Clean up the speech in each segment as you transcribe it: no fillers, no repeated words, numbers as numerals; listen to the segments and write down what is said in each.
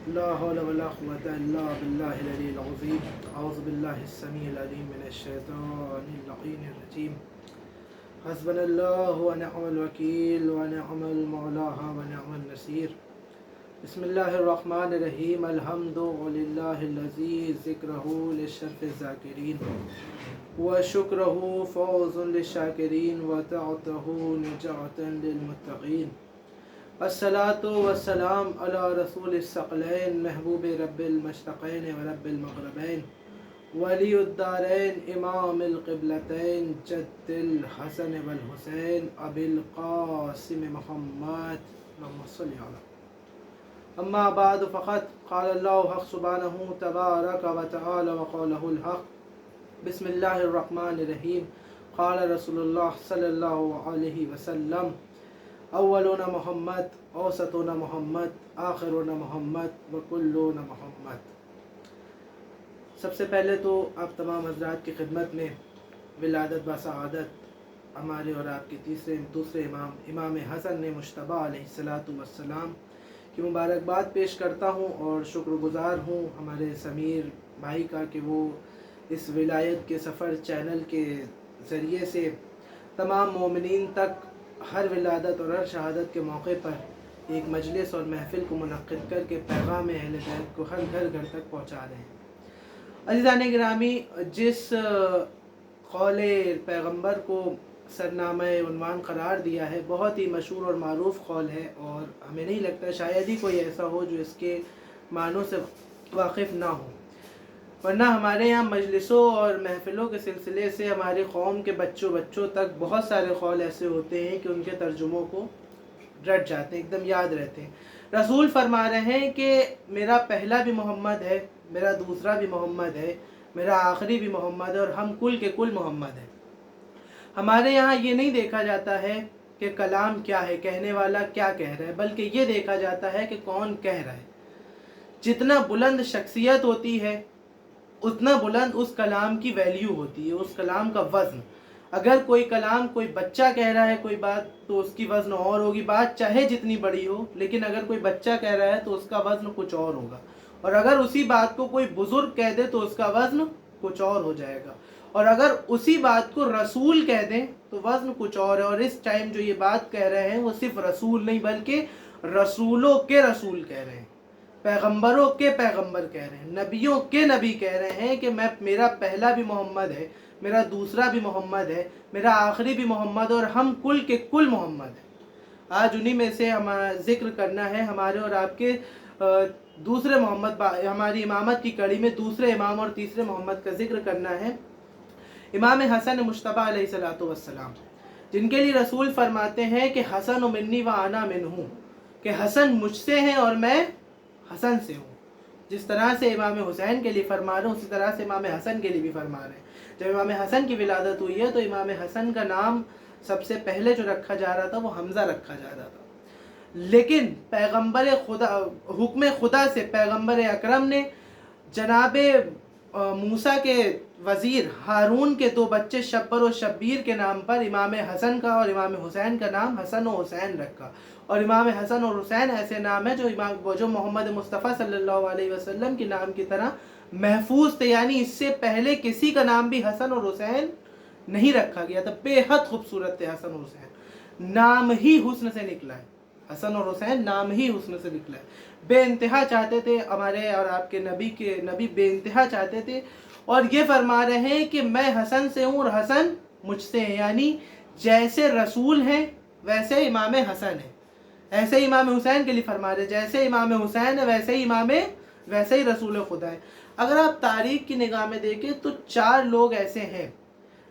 لا حول ولا قوة إلا بالله العلي العظيم. أعوذ بالله السميع العليم من الشيطان اللعين الرجيم. حسبنا الله ونعم الوكيل ونعم المولى ونعم النصير. بسم الله الرحمن الرحيم. الحمد لله الذي ذكره للشرف الذاكرين وشكره فوز للشاكرين وطاعته نجاة للمتقين. الصلاة والسلام على رسول الثقلين محبوب رب المشرقين ورب المغربين ولی الدارین امام القبلتین جد الحسن والحسین ابی القاسم محمد اللهم صل علی. اما بعد فقد قال الله حق سبحانه تبارك وتعالى وقوله الحق. بسم الله الرحمن الرحيم. قال رسول الله صلی اللہ علیہ وسلم: اولون محمد، اوسطون محمد، آخرون محمد وکلون محمد. سب سے پہلے تو آپ تمام حضرات کی خدمت میں ولادت با سعادت ہمارے اور آپ کے دوسرے امام حسن مجتبیٰ علیہ الصلاۃ والسلام کی مبارکباد پیش کرتا ہوں اور شکر گزار ہوں ہمارے سمیر بھائی کا کہ وہ اس ولایت کے سفر چینل کے ذریعے سے تمام مومنین تک ہر ولادت اور ہر شہادت کے موقع پر ایک مجلس اور محفل کو منعقد کر کے پیغام اہل بیت کو ہر گھر گھر تک پہنچا رہے ہیں. عزیزان گرامی، جس قول پیغمبر کو سرنامہ عنوان قرار دیا ہے بہت ہی مشہور اور معروف قول ہے، اور ہمیں نہیں لگتا شاید ہی کوئی ایسا ہو جو اس کے معنوں سے واقف نہ ہو، ورنہ ہمارے یہاں مجلسوں اور محفلوں کے سلسلے سے ہماری قوم کے بچوں تک بہت سارے قول ایسے ہوتے ہیں کہ ان کے ترجموں کو رٹ جاتے ہیں، ایک دم یاد رہتے ہیں. رسول فرما رہے ہیں کہ میرا پہلا بھی محمد ہے، میرا دوسرا بھی محمد ہے، میرا آخری بھی محمد ہے، اور ہم کل کے کل محمد ہیں. ہمارے یہاں یہ نہیں دیکھا جاتا ہے کہ کلام کیا ہے، کہنے والا کیا کہہ رہا ہے، بلکہ یہ دیکھا جاتا ہے کہ کون کہہ رہا ہے. جتنا بلند شخصیت ہوتی ہے اتنا بلند اس کلام کی ویلیو ہوتی ہے، اس کلام کا وزن. اگر کوئی کلام کوئی بچہ کہہ رہا ہے کوئی بات تو اس کی وزن اور ہوگی، بات چاہے جتنی بڑی ہو، لیکن اگر کوئی بچہ کہہ رہا ہے تو اس کا وزن کچھ اور ہوگا، اور اگر اسی بات کو کوئی بزرگ کہہ دے تو اس کا وزن کچھ اور ہو جائے گا، اور اگر اسی بات کو رسول کہہ دیں تو وزن کچھ اور ہے. اور اس ٹائم جو یہ بات کہہ رہے ہیں وہ صرف رسول نہیں بلکہ رسولوں کے رسول کہہ رہے ہیں، پیغمبروں کے پیغمبر کہہ رہے ہیں، نبیوں کے نبی کہہ رہے ہیں کہ میرا پہلا بھی محمد ہے، میرا دوسرا بھی محمد ہے، میرا آخری بھی محمد ہے، اور ہم کل کے کل محمد ہیں. آج انہی میں سے ہمارا ذکر کرنا ہے، ہمارے اور آپ کے دوسرے محمد، ہماری امامت کی کڑی میں دوسرے امام اور تیسرے محمد کا ذکر کرنا ہے، امام حسن مجتبیٰ علیہ الصلاۃ والسلام، جن کے لیے رسول فرماتے ہیں کہ حسن منی و انا منہ، کہ حسن مجھ سے ہیں اور میں حسن سے ہوں. جس طرح سے امام حسین کے لیے فرما رہے ہیں اسی طرح سے امام حسن کے لیے بھی فرما رہے ہیں. جب امام حسن کی ولادت ہوئی ہے تو امام حسن کا نام سب سے پہلے جو رکھا جا رہا تھا وہ حمزہ رکھا جا رہا تھا، لیکن پیغمبر خدا، حکم خدا سے پیغمبر اکرم نے جناب موسیٰ کے وزیر ہارون کے دو بچے شبر و شبیر کے نام پر امام حسن کا اور امام حسین کا نام حسن و حسین رکھا. اور امام حسن اور حسین ایسے نام ہیں جو محمد مصطفیٰ صلی اللہ علیہ وسلم کے نام کی طرح محفوظ تھے، یعنی اس سے پہلے کسی کا نام بھی حسن اور حسین نہیں رکھا گیا تھا. بے حد خوبصورت تھے حسن اور حسین، نام ہی حسن سے نکلا ہے. حسن اور حسین نام ہی حسن سے نکلا ہے. بے انتہا چاہتے تھے ہمارے اور آپ کے نبی بے انتہا چاہتے تھے، اور یہ فرما رہے ہیں کہ میں حسن سے ہوں اور حسن مجھ سے ہیں، یعنی جیسے رسول ہیں ویسے امام حسن ہیں. ایسے ہی امام حسین کے لیے فرما رہے جیسے امام حسین ہے ویسے ہی رسول خدا ہے. اگر آپ تاریخ کی نگاہ میں دیکھیں تو 4 لوگ ایسے ہیں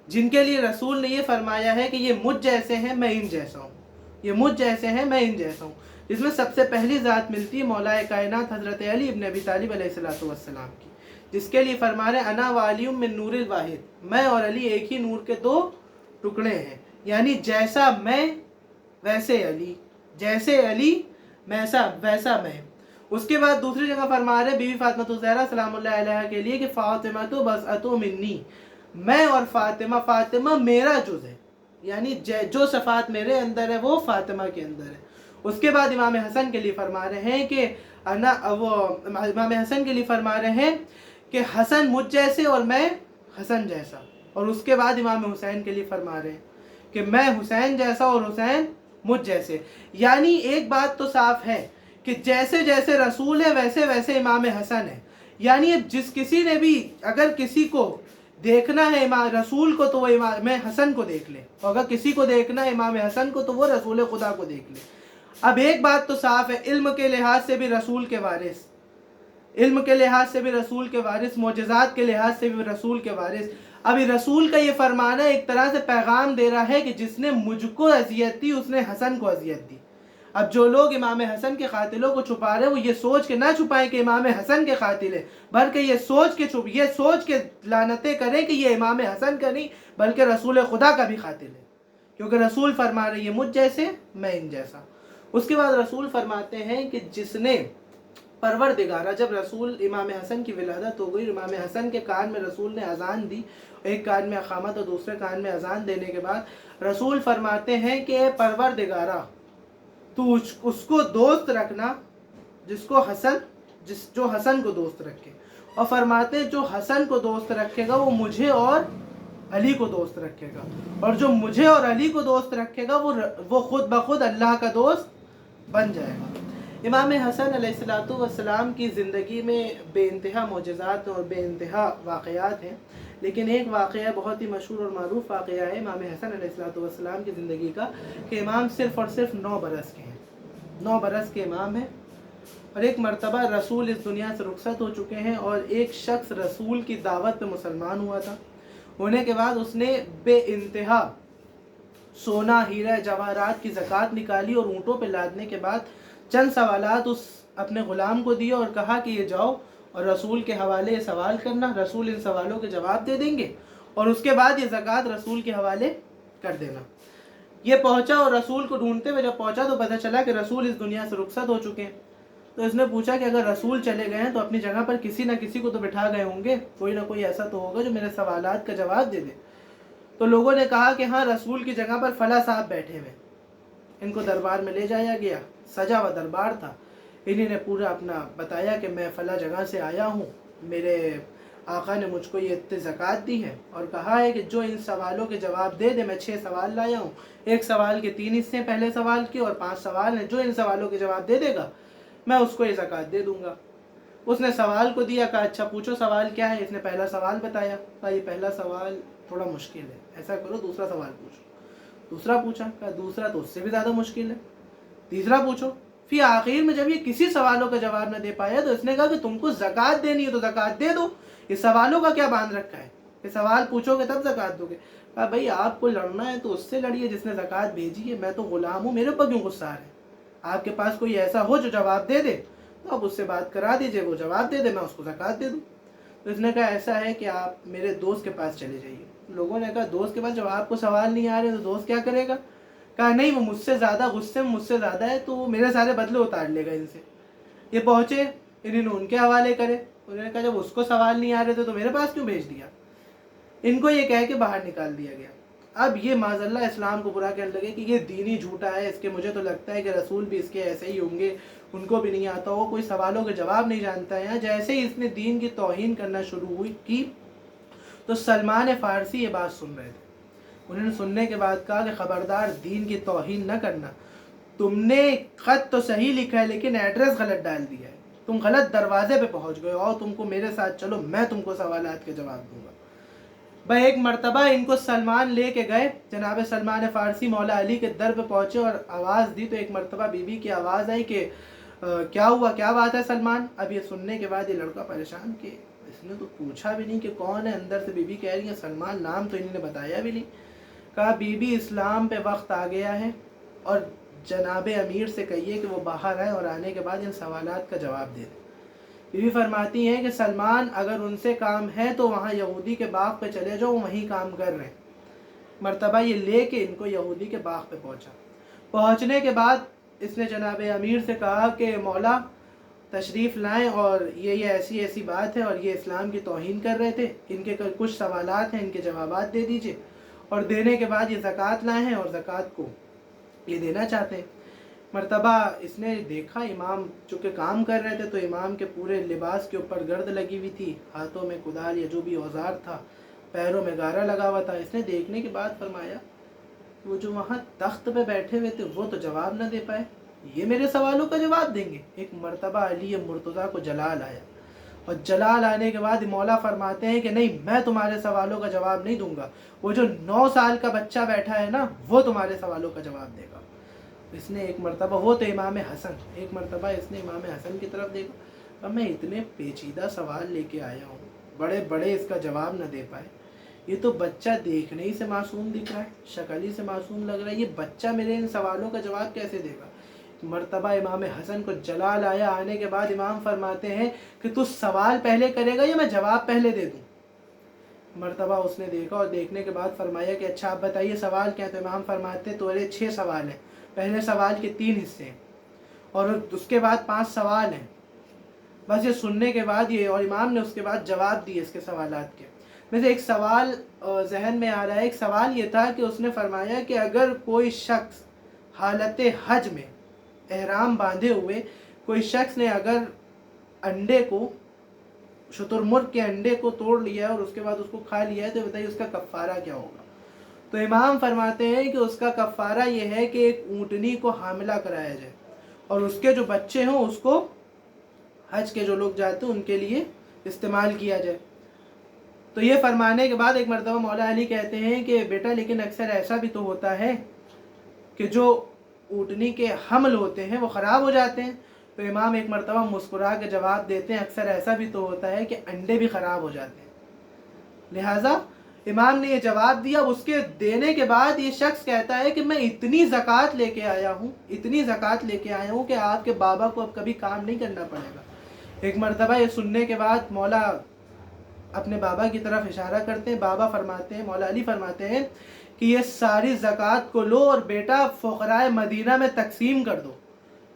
جن کے لیے رسول نے یہ فرمایا ہے کہ یہ مجھ جیسے ہیں میں ان جیسا ہوں، یہ مجھ جیسے ہیں میں ان جیسا ہوں. جس میں سب سے پہلی ذات ملتی ہے مولا کائنات حضرت علی ابن ابی طالب علیہ الصلوۃ والسلام کی، جس کے لیے فرما رہے انا والی من نور الواحد، میں اور علی ایک ہی نور کے 2 ٹکڑے ہیں، یعنی جیسا میں ویسے علی، جیسے علی ویسا میں. اس کے بعد دوسری جگہ فرما رہے بی بی فاطمہ الزہرا سلام اللہ علیہ کے لیے کہ فاطمہ تو بضعۃ منی، میں اور فاطمہ میرا جز ہے، یعنی جو صفات میرے اندر ہے وہ فاطمہ کے اندر ہے. اس کے بعد امام حسن کے لیے فرما رہے ہیں کہ امام حسن کے لیے فرما رہے ہیں کہ حسن مجھ جیسے اور میں حسن جیسا، اور اس کے بعد امام حسین کے لیے فرما رہے ہیں کہ میں حسین جیسا اور حسین مجھ جیسے۔ یعنی ایک بات تو صاف ہے کہ جیسے جیسے رسول ہے ویسے ویسے امام حسن ہے۔ یعنی جس کسی نے بھی اگر کسی کو دیکھنا ہے امام رسول کو تو وہ امام حسن کو دیکھ لے، اور اگر کسی کو دیکھنا ہے امام حسن کو تو وہ رسول خدا کو دیکھ لے۔ اب ایک بات تو صاف ہے، علم کے لحاظ سے بھی رسول کے وارث، علم کے لحاظ سے بھی رسول کے وارث، معجزات کے لحاظ سے بھی رسول کے وارث۔ ابھی رسول کا یہ فرمانا ایک طرح سے پیغام دے رہا ہے کہ جس نے مجھ کو اذیت دی اس نے حسن کو اذیت دی۔ اب جو لوگ امام حسن کے قاتلوں کو چھپا رہے ہیں وہ یہ سوچ کے نہ چھپائیں کہ امام حسن کے قاتل ہے، بلکہ یہ سوچ کے لعنتیں کریں کہ یہ امام حسن کا نہیں بلکہ رسول خدا کا بھی قاتل ہے، کیونکہ رسول فرما رہے ہیں مجھ جیسے میں ان جیسا۔ اس کے بعد رسول فرماتے ہیں کہ جس نے پروردگارہ، جب رسول امام حسن کی ولادت ہو گئی، امام حسن کے کان میں رسول نے اذان دی، ایک کان میں اقامت اور دوسرے کان میں اذان دینے کے بعد رسول فرماتے ہیں کہ اے پروردگارہ تو اس کو دوست رکھنا جو حسن کو دوست رکھے، اور فرماتے ہیں جو حسن کو دوست رکھے گا وہ مجھے اور علی کو دوست رکھے گا، اور جو مجھے اور علی کو دوست رکھے گا وہ خود بخود اللہ کا دوست بن جائے گا۔ امام حسن علیہ السلام کی زندگی میں بے انتہا معجزات اور بے انتہا واقعات ہیں، لیکن ایک واقعہ بہت ہی مشہور اور معروف واقعہ ہے امام حسن علیہ السلام کی زندگی کا، کہ امام صرف اور صرف 9 برس کے ہیں، 9 برس کے امام ہیں، اور ایک مرتبہ رسول اس دنیا سے رخصت ہو چکے ہیں، اور ایک شخص رسول کی دعوت پہ مسلمان ہوا تھا۔ ہونے کے بعد اس نے بے انتہا سونا، ہیرہ، جواہرات کی زکوٰۃ نکالی، اور اونٹوں پہ لادنے کے بعد چند سوالات اس اپنے غلام کو دیے اور کہا کہ یہ جاؤ اور رسول کے حوالے یہ سوال کرنا، رسول ان سوالوں کے جواب دے دیں گے، اور اس کے بعد یہ زکوٰۃ رسول کے حوالے کر دینا۔ یہ پہنچا اور رسول کو ڈھونڈتے ہوئے جب پہنچا تو پتہ چلا کہ رسول اس دنیا سے رخصت ہو چکے ہیں۔ تو اس نے پوچھا کہ اگر رسول چلے گئے ہیں تو اپنی جگہ پر کسی نہ کسی کو تو بٹھا گئے ہوں گے، کوئی نہ کوئی ایسا تو ہوگا جو میرے سوالات کا جواب دے دے۔ تو لوگوں نے کہا کہ ہاں رسول کی جگہ پر فلاں صاحب بیٹھے ہوئے۔ ان کو دربار میں لے جایا گیا، سجا ہوا دربار تھا، انہی نے پورا اپنا بتایا کہ میں فلاں جگہ سے آیا ہوں، میرے آقا نے مجھ کو یہ اتنی زکوٰۃ دی ہے، اور کہا ہے کہ جو ان سوالوں کے جواب دے دے، میں 6 سوال لایا ہوں، ایک سوال کے 3 حصے پہلے سوال کے اور 5 سوال ہیں، جو ان سوالوں کے جواب دے دے گا میں اس کو یہ زکوٰۃ دے دوں گا۔ اس نے سوال کو دیا، کہا اچھا پوچھو سوال کیا ہے۔ اس نے پہلا سوال بتایا، کہا یہ پہلا سوال تھوڑا مشکل ہے، ایسا کرو دوسرا سوال پوچھو۔ دوسرا پوچھا، کہا دوسرا تو اس سے بھی زیادہ مشکل ہے، تیسرا پوچھو۔ پھر آخر میں جب یہ کسی سوالوں کا جواب نہ دے پایا تو اس نے کہا کہ تم کو زکوٰۃ دینی ہے تو زکوٰۃ دے دو، یہ سوالوں کا کیا باندھ رکھا ہے، یہ سوال پوچھو گے تب زکوٰۃ دو گے۔ کہا بھائی آپ کو لڑنا ہے تو اس سے لڑیے جس نے زکوٰۃ بھیجی ہے، میں تو غلام ہوں، میرے اوپر کیوں غصہ آ رہا ہے؟ آپ کے پاس کوئی ایسا ہو جو جواب دے دے تو آپ اس سے بات کرا دیجئے، وہ جواب دے دے، میں اس کو زکوٰۃ دے دوں۔ تو اس نے کہا ایسا ہے کہ آپ میرے دوست کے پاس چلے جائیے۔ لوگوں نے کہا دوست کے پاس جب آپ کو سوال نہیں آ رہے تو دوست کیا کرے گا؟ کہا نہیں وہ مجھ سے زیادہ غصے میں مجھ سے زیادہ ہے تو وہ میرے سارے بدلے اتار لے گا ان سے۔ یہ پہنچے، انہوں نے ان کے حوالے کرے، انہوں نے کہا جب اس کو سوال نہیں آ رہے تھے تو میرے پاس کیوں بھیج دیا؟ ان کو یہ کہہ کے باہر نکال دیا گیا۔ اب یہ معاذ اللہ اسلام کو برا کہنے لگے کہ یہ دینی جھوٹا ہے، اس کے مجھے تو لگتا ہے کہ رسول بھی اس کے ایسے ہی ہوں گے، ان کو بھی نہیں آتا ہو، کوئی سوالوں کے جواب نہیں جانتا ہے۔ جیسے ہی اس نے دین کی توہین کرنا شروع کی تو سلمان فارسی یہ بات سن رہے تھے۔ انہوں نے سننے کے بعد کہا کہ خبردار دین کی توہین نہ کرنا، تم نے خط تو صحیح لکھا ہے لیکن ایڈریس غلط ڈال دیا ہے، تم غلط دروازے پہ پہنچ گئے، اور تم کو میرے ساتھ چلو، میں تم کو سوالات کے جواب دوں گا۔ بھائی ایک مرتبہ ان کو سلمان لے کے گئے، جناب سلمان فارسی مولا علی کے در پہ پہنچے اور آواز دی تو ایک مرتبہ بی بی کی آواز آئی کہ کیا ہوا، کیا بات ہے سلمان؟ اب یہ سننے کے بعد یہ لڑکا پریشان کہ اس نے تو پوچھا بھی نہیں کہ کون ہے، اندر سے بی بی کہہ رہی ہے سلمان، نام تو انہوں نے بتایا بھی نہیں۔ کہا بی بی اسلام پہ وقت آ گیا ہے اور جناب امیر سے کہیے کہ وہ باہر آئے اور آنے کے بعد ان سوالات کا جواب دے دے۔ بی بی فرماتی ہیں کہ سلمان اگر ان سے کام ہے تو وہاں یہودی کے باغ پہ چلے جاؤ، وہیں کام کر رہے ہیں۔ مرتبہ یہ لے کے ان کو یہودی کے باغ پہ پہنچا۔ پہنچنے کے بعد اس نے جناب امیر سے کہا کہ مولا تشریف لائیں اور یہ ایسی ایسی بات ہے اور یہ اسلام کی توہین کر رہے تھے، ان کے کچھ سوالات ہیں، ان کے جوابات دے دیجئے، اور دینے کے بعد یہ زکوٰۃ لائے ہیں اور زکوٰۃ کو یہ دینا چاہتے ہیں۔ مرتبہ اس نے دیکھا امام چونکہ کام کر رہے تھے تو امام کے پورے لباس کے اوپر گرد لگی ہوئی تھی، ہاتھوں میں کدال یا جو بھی اوزار تھا، پیروں میں گارا لگا ہوا تھا۔ اس نے دیکھنے کے بعد فرمایا وہ جو وہاں تخت پہ بیٹھے ہوئے تھے وہ تو جواب نہ دے پائے، یہ میرے سوالوں کا جواب دیں گے۔ ایک مرتبہ علی مرتضیٰ کو جلال آیا، اور جلال آنے کے بعد مولا فرماتے ہیں کہ نہیں، میں تمہارے سوالوں کا جواب نہیں دوں گا، وہ جو 9 سال کا بچہ بیٹھا ہے نا وہ تمہارے سوالوں کا جواب دے گا۔ اس نے ایک مرتبہ، وہ تو امام حسن، ایک مرتبہ اس نے امام حسن کی طرف دیکھا، اب میں اتنے پیچیدہ سوال لے کے آیا ہوں، بڑے بڑے اس کا جواب نہ دے پائے، یہ تو بچہ دیکھنے ہی سے معصوم دکھ رہا ہے، شکل ہی سے معصوم لگ رہا ہے، یہ بچہ میرے ان سوالوں کا جواب کیسے دے گا؟ مرتبہ امام حسن کو جلال آیا، آنے کے بعد امام فرماتے ہیں کہ تو سوال پہلے کرے گا یا میں جواب پہلے دے دوں؟ مرتبہ اس نے دیکھا اور دیکھنے کے بعد فرمایا کہ اچھا آپ بتائیے سوال کیا ہے؟ تو امام فرماتے ہیں تمہارے 6 سوال ہیں، پہلے سوال کے 3 حصے ہیں اور اس کے بعد 5 سوال ہیں۔ بس یہ سننے کے بعد یہ، اور امام نے اس کے بعد جواب دیے اس کے سوالات کے۔ میں سے ایک سوال ذہن میں آ رہا ہے، ایک سوال یہ تھا کہ اس نے فرمایا کہ اگر کوئی شخص حالت حج میں احرام باندھے ہوئے کوئی شخص نے اگر انڈے کو، شتر مرغ کے انڈے کو توڑ لیا ہے اور اس کے بعد اس کو کھا لیا ہے، تو بتائیے اس کا کفارہ کیا ہوگا؟ تو امام فرماتے ہیں کہ اس کا کفارہ یہ ہے کہ ایک اونٹنی کو حاملہ کرایا جائے اور اس کے جو بچے ہوں اس کو حج کے جو لوگ جاتے ہیں ان کے لیے استعمال کیا جائے۔ تو یہ فرمانے کے بعد ایک مرتبہ مولا علی کہتے ہیں کہ بیٹا لیکن اکثر ایسا بھی تو ہوتا ہے کہ جو اونٹنی کے حمل ہوتے ہیں وہ خراب ہو جاتے ہیں۔ تو امام ایک مرتبہ مسکرا کے جواب دیتے ہیں اکثر ایسا بھی تو ہوتا ہے کہ انڈے بھی خراب ہو جاتے ہیں۔ لہٰذا امام نے یہ جواب دیا، اس کے دینے کے بعد یہ شخص کہتا ہے کہ میں اتنی زکوٰۃ لے کے آیا ہوں کہ آپ کے بابا کو اب کبھی کام نہیں کرنا پڑے گا۔ ایک مرتبہ یہ سننے کے بعد مولا اپنے بابا کی طرف اشارہ کرتے ہیں، بابا فرماتے ہیں، مولا علی فرماتے ہیں کہ یہ ساری زکوٰۃ کو لو اور بیٹا فقراء مدینہ میں تقسیم کر دو،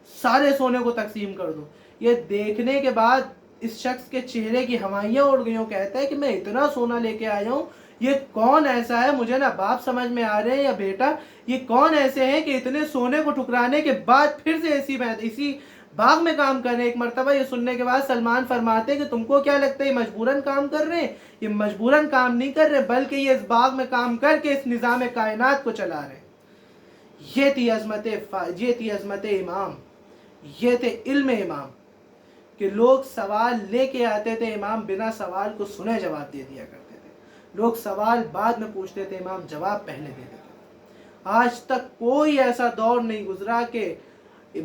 سارے سونے کو تقسیم کر دو۔ یہ دیکھنے کے بعد اس شخص کے چہرے کی ہوائیاں اڑ گئی، کہتا ہے کہ میں اتنا سونا لے کے آیا ہوں، یہ کون ایسا ہے، مجھے نہ باپ سمجھ میں آ رہے ہیں یا بیٹا، یہ کون ایسے ہیں کہ اتنے سونے کو ٹھکرانے کے بعد پھر سے اسی باغ میں کام کر رہے ہیں۔ ایک مرتبہ یہ سننے کے بعد سلمان فرماتے ہیں کہ تم کو کیا لگتا ہے یہ مجبوراً کام کر رہے ہیں؟ یہ مجبوراً کام نہیں کر رہے بلکہ یہ اس باغ میں کام کر کے اس نظام کائنات کو چلا رہے ہیں۔ یہ تھی عظمت امام، یہ تھے علم امام کہ لوگ سوال لے کے آتے تھے، امام بنا سوال کو سنے جواب دے دیا کرتے تھے، لوگ سوال بعد میں پوچھتے تھے، امام جواب پہلے دے دیتے تھے۔ آج تک کوئی ایسا دور نہیں گزرا کہ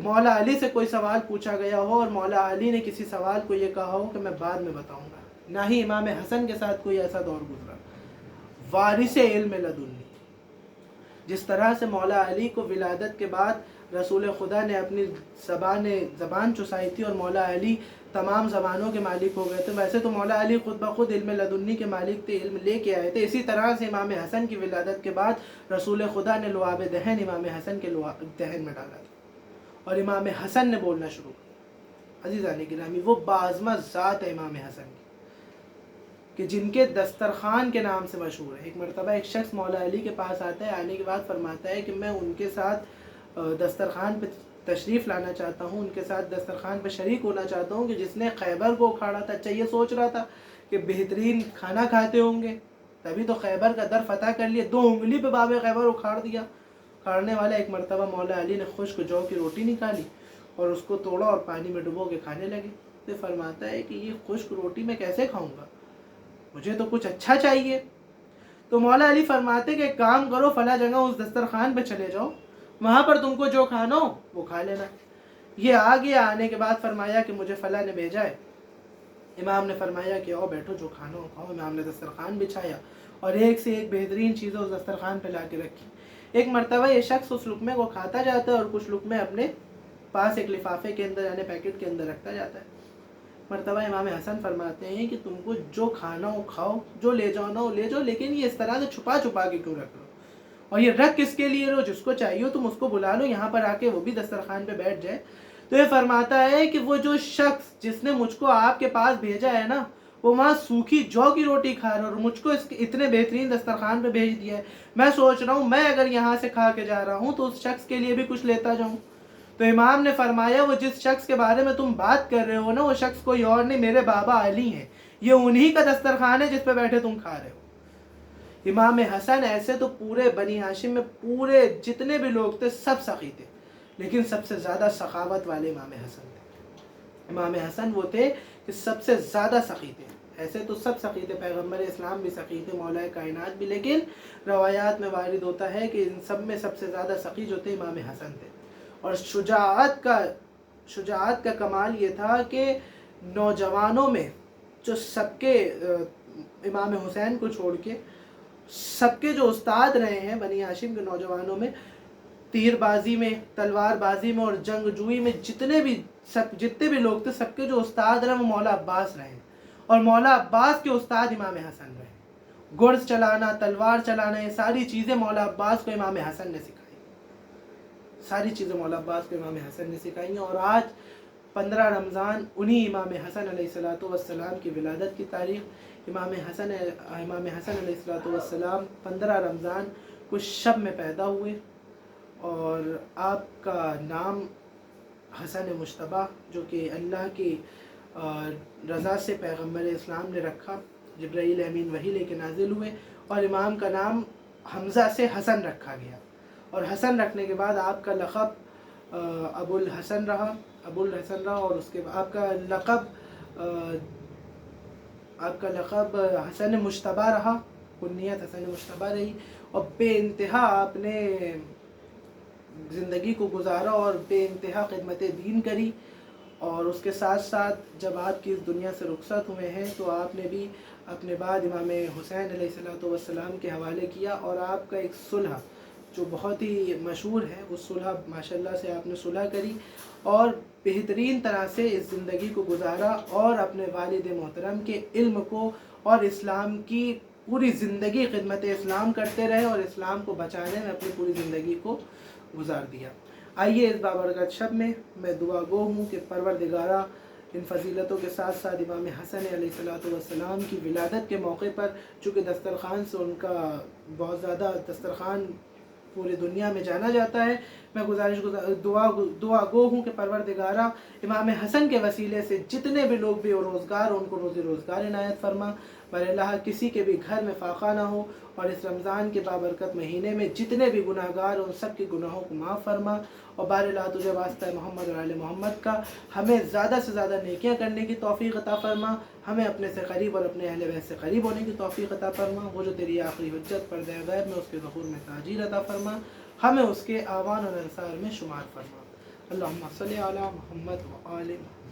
مولا علی سے کوئی سوال پوچھا گیا ہو اور مولا علی نے کسی سوال کو یہ کہا ہو کہ میں بعد میں بتاؤں گا، نہ ہی امام حسن کے ساتھ کوئی ایسا دور گزرا۔ وارث علم لدنی، جس طرح سے مولا علی کو ولادت کے بعد رسول خدا نے اپنی زبان چسائی تھی اور مولا علی تمام زبانوں کے مالک ہو گئے تھے، ویسے تو مولا علی خود بخود علم لدنی کے مالک تھے، علم لے کے آئے تھے۔ اسی طرح سے امام حسن کی ولادت کے بعد رسول خدا نے لعاب دہن امام حسن کے دہن میں ڈالا تھا اور امام حسن نے بولنا شروع کیا۔ عزیزان گرامی، وہ باعظمت ذات ہے امام حسن کی کہ جن کے دسترخوان کے نام سے مشہور ہے۔ ایک مرتبہ ایک شخص مولا علی کے پاس آتا ہے، آنے کے بعد فرماتا ہے کہ میں ان کے ساتھ دسترخوان پہ تشریف لانا چاہتا ہوں، ان کے ساتھ دسترخوان پہ شریک ہونا چاہتا ہوں کہ جس نے خیبر کو اکھاڑا تھا۔ اچھا، یہ سوچ رہا تھا کہ بہترین کھانا کھاتے ہوں گے تبھی تو خیبر کا در فتح کر لیا، 2 انگلی پہ باب خیبر اکھاڑ دیا۔ کھاڑنے والا ایک مرتبہ مولا علی نے خشک جو کی روٹی نکالی اور اس کو توڑا اور پانی میں ڈبو کے کھانے لگے۔ تو فرماتا ہے کہ یہ خشک روٹی میں کیسے کھاؤں گا، مجھے تو کچھ اچھا چاہیے۔ تو مولا علی فرماتے کہ ایک کام کرو، فلاں جگہ اس دسترخوان پہ چلے جاؤ، وہاں پر تم کو جو کھانا ہو وہ کھا لینا۔ یہ آ گیا، آنے کے بعد فرمایا کہ مجھے فلاں نے بھیجا ہے۔ امام نے فرمایا کہ آؤ بیٹھو، جو کھانا ہو کھاؤ۔ امام نے دسترخوان بچھایا اور ایک سے ایک بہترین چیزیں اس دسترخوان پہ لا کے رکھی۔ ایک مرتبہ یہ شخص اس لقمے کو کھاتا جاتا ہے اور کچھ لقمے اپنے پاس ایک لفافے کے اندر یعنی پیکٹ کے اندر رکھتا جاتا ہے۔ مرتبہ امام حسن فرماتے ہیں کہ تم کو جو کھانا ہو کھاؤ، جو لے جانا ہو لے جاؤ، لیکن یہ اس طرح سے چھپا چھپا کے کیوں رکھ لو؟ اور یہ رکھ کس کے لیے لو؟ جس کو چاہیے ہو تم اس کو بلا لو، یہاں پر آ کے وہ بھی دسترخوان پہ بیٹھ جائے۔ تو یہ فرماتا ہے کہ وہ جو شخص جس نے مجھ کو آپ کے پاس بھیجا ہے نا، وہ وہاں سوکھی جو کی روٹی کھا رہا ہے اور مجھ کو اتنے بہترین دسترخوان پہ بھیج دیا ہے۔ میں سوچ رہا ہوں میں اگر یہاں سے کھا کے جا رہا ہوں تو اس شخص کے لیے بھی کچھ لیتا جاؤں۔ تو امام نے فرمایا وہ جس شخص کے بارے میں تم بات کر رہے ہو نا، وہ شخص کوئی اور نہیں، میرے بابا علی ہیں، یہ انہی کا دسترخوان ہے جس پہ بیٹھے تم کھا رہے ہو۔ امام حسن ایسے تو پورے بنی ہاشم میں پورے جتنے بھی لوگ تھے سب سخی تھے، لیکن سب سے زیادہ سخاوت والے امام حسن تھے۔ امام حسن وہ تھے کہ سب سے زیادہ سخی تھے، ایسے تو سب سخی تھے، پیغمبر اسلام بھی سخی تھے، مولا کائنات بھی، لیکن روایات میں وارد ہوتا ہے کہ ان سب میں سب سے زیادہ سخی جو تھے امام حسن تھے۔ اور شجاعت کا کمال یہ تھا کہ نوجوانوں میں جو سب کے امام حسین کو چھوڑ کے سب کے جو استاد رہے ہیں بنی ہاشم کے نوجوانوں میں، تیر بازی میں، تلوار بازی میں اور جنگ جوئی میں جتنے بھی لوگ تھے، سب کے جو استاد رہے وہ مولا عباس رہے، اور مولا عباس کے استاد امام حسن رہے۔ گرز چلانا، تلوار چلانا، یہ ساری چیزیں مولا عباس کو امام حسن نے سکھائی، ساری چیزیں مولا عباس کو امام حسن نے سکھائی ہیں۔ اور آج 15 رمضان انہی امام حسن علیہ السلام کی ولادت کی تاریخ۔ امام حسن علیہ السلام 15 رمضان کو شب میں پیدا ہوئے، اور آپ کا نام حسن مجتبیٰ، جو کہ اللہ کی رضا سے پیغمبر اسلام نے رکھا، جبرائیل امین وحی لے کے نازل ہوئے، اور امام کا نام حمزہ سے حسن رکھا گیا، اور حسن رکھنے کے بعد آپ کا لقب ابو الحسن رہا، اور اس کے بعد آپ کا لقب حسن مجتبیٰ رہا، کنیت حسن مجتبیٰ رہی، اور بے انتہا آپ نے زندگی کو گزارا اور بے انتہا خدمت دین کری۔ اور اس کے ساتھ ساتھ جب آپ کی اس دنیا سے رخصت ہوئے ہیں تو آپ نے بھی اپنے بعد امام حسین علیہ السلام کے حوالے کیا، اور آپ کا ایک صلح جو بہت ہی مشہور ہے، اس صلح ماشاءاللہ سے آپ نے صلح کری اور بہترین طرح سے اس زندگی کو گزارا، اور اپنے والد محترم کے علم کو اور اسلام کی پوری زندگی خدمت اسلام کرتے رہے، اور اسلام کو بچانے میں اپنی پوری زندگی کو گزار دیا۔ آئیے اس بابرکت شب میں میں دعا گو ہوں کہ پروردگارہ ان فضیلتوں کے ساتھ ساتھ امام حسن علیہ السلام کی ولادت کے موقع پر، چونکہ دسترخوان سے ان کا بہت زیادہ دسترخوان پوری دنیا میں جانا جاتا ہے، میں دعا گو ہوں کہ پروردگارہ امام حسن کے وسیلے سے جتنے بھی لوگ بے روزگار ان کو روزی روزگار عنایت فرما، بر کسی کے بھی گھر میں فاقہ نہ ہو، اور اس رمضان کے بابرکت مہینے میں جتنے بھی گناہ گار ان سب کے گناہوں کو معاف فرما، اور بار تجھے واسطہ محمد اور آل محمد کا ہمیں زیادہ سے زیادہ نیکیاں کرنے کی توفیق عطا فرما، ہمیں اپنے سے قریب اور اپنے اہل بیت سے قریب ہونے کی توفیق عطا فرما، وہ جو تیری آخری حجت پردہ غیب میں اس کے ظہور میں تاجیر عطا فرما، ہمیں اس کے آوان اور انصار میں شمار فرما۔ اللہم صلی علی محمد و آل محمد۔